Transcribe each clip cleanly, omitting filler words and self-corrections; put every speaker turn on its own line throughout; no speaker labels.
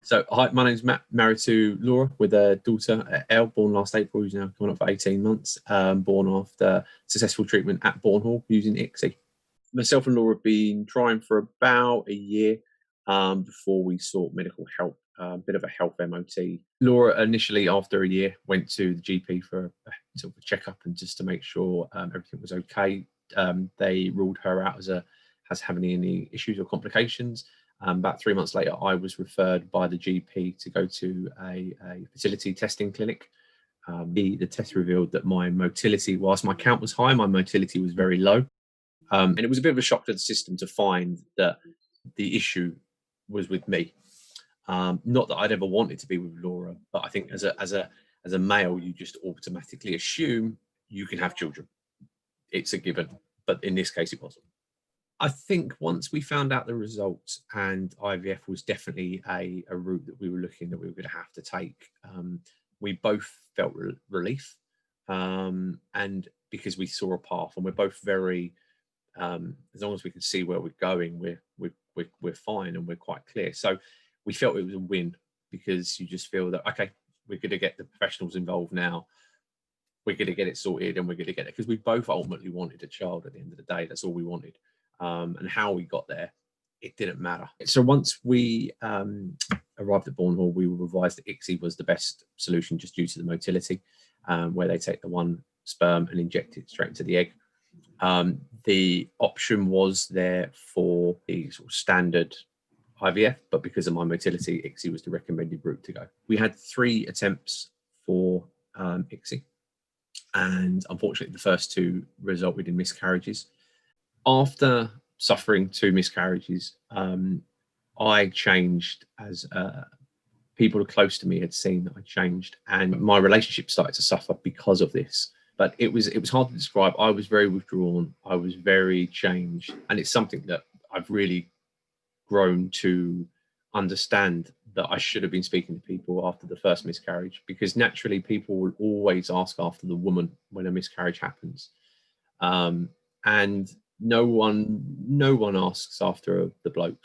So, hi, my name's Matt, married to Laura with a daughter, Elle, born last April, who's now coming up for 18 months, born after successful treatment at Bourn Hall using ICSI. Myself and Laura have been trying for about a year before we sought medical help, a bit of a health MOT. Laura initially, after a year, went to the GP for a sort of a checkup and just to make sure everything was okay. They ruled her out as having any issues or complications. About 3 months later, I was referred by the GP to go to a fertility testing clinic. The test revealed that my motility, whilst my count was high, my motility was very low. And it was a bit of a shock to the system to find that the issue was with me. Not that I'd ever wanted to be with Laura, but I think as a male, you just automatically assume you can have children. It's a given, but in this case, it wasn't. I think once we found out the results and IVF was definitely a route that we were looking that we were going to have to take, we both felt relief. And because we saw a path and we're both very, as long as we can see where we're going, we're fine and we're quite clear. So we felt it was a win because you just feel that, okay, we're going to get the professionals involved now. We're going to get it sorted and we're going to get it because we both ultimately wanted a child at the end of the day. That's all we wanted. And how we got there, it didn't matter. So once we arrived at Bourn Hall, we were advised that ICSI was the best solution just due to the motility, where they take the one sperm and inject it straight into the egg. The option was there for the sort of standard IVF, but because of my motility, ICSI was the recommended route to go. We had 3 attempts for ICSI, and unfortunately, the first 2 resulted in miscarriages. After suffering 2 miscarriages, I changed as people close to me had seen that I changed, and my relationship started to suffer because of this. But it was hard to describe. I was very withdrawn. I was very changed, and it's something that I've really grown to understand that I should have been speaking to people after the first miscarriage, because naturally people will always ask after the woman when a miscarriage happens, and no one asks after the bloke.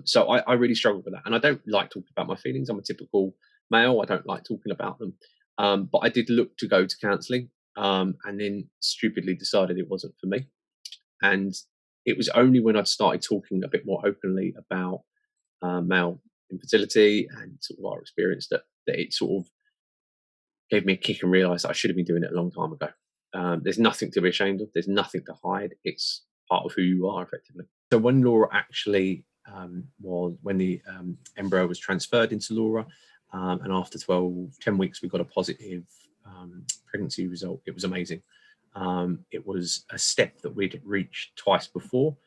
So I really struggled with that, and I don't like talking about my feelings. I'm a typical male. I don't like talking about them, but I did look to go to counselling, and then stupidly decided it wasn't for me. And it was only when I'd started talking a bit more openly about male infertility and sort of our experience that it sort of gave me a kick and realised that I should have been doing it a long time ago. There's nothing to be ashamed of. There's nothing to hide. It's part of who you are, effectively. So when Laura actually when the embryo was transferred into Laura, and after 10 weeks, we got a positive pregnancy result. It was amazing. It was a step that we'd reached twice before,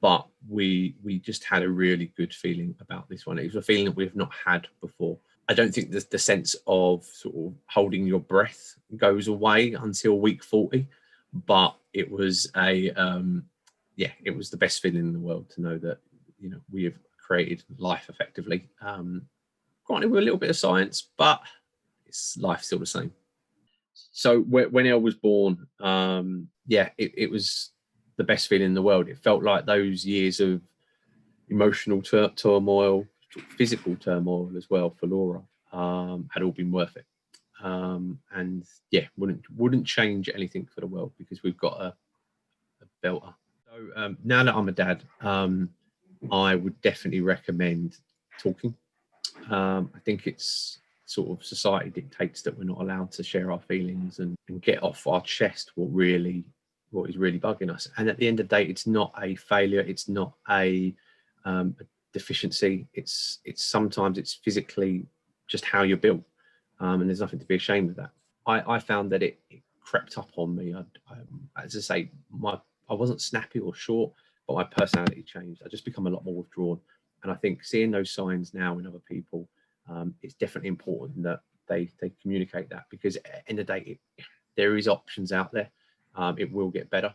but we just had a really good feeling about this one. It was a feeling that we've not had before. I don't think the sense of sort of holding your breath goes away until week 40, but it was it was the best feeling in the world to know that, you know, we have created life effectively. Granted, with a little bit of science, but it's life still the same. So when Elle was born, it was the best feeling in the world. It felt like those years of emotional turmoil, physical turmoil as well for Laura, had all been worth it. And yeah, wouldn't change anything for the world because we've got a belter. So now that I'm a dad, I would definitely recommend talking. I think it's sort of society dictates that we're not allowed to share our feelings and get off our chest what is really bugging us. And at the end of the day, it's not a failure. It's not a deficiency. It's sometimes it's physically just how you're built, and there's nothing to be ashamed of that. I found that it crept up on me. As I say, I wasn't snappy or short, but my personality changed. I just become a lot more withdrawn, and I think seeing those signs now in other people, it's definitely important that they communicate that, because at the end of the day, there is options out there. It will get better.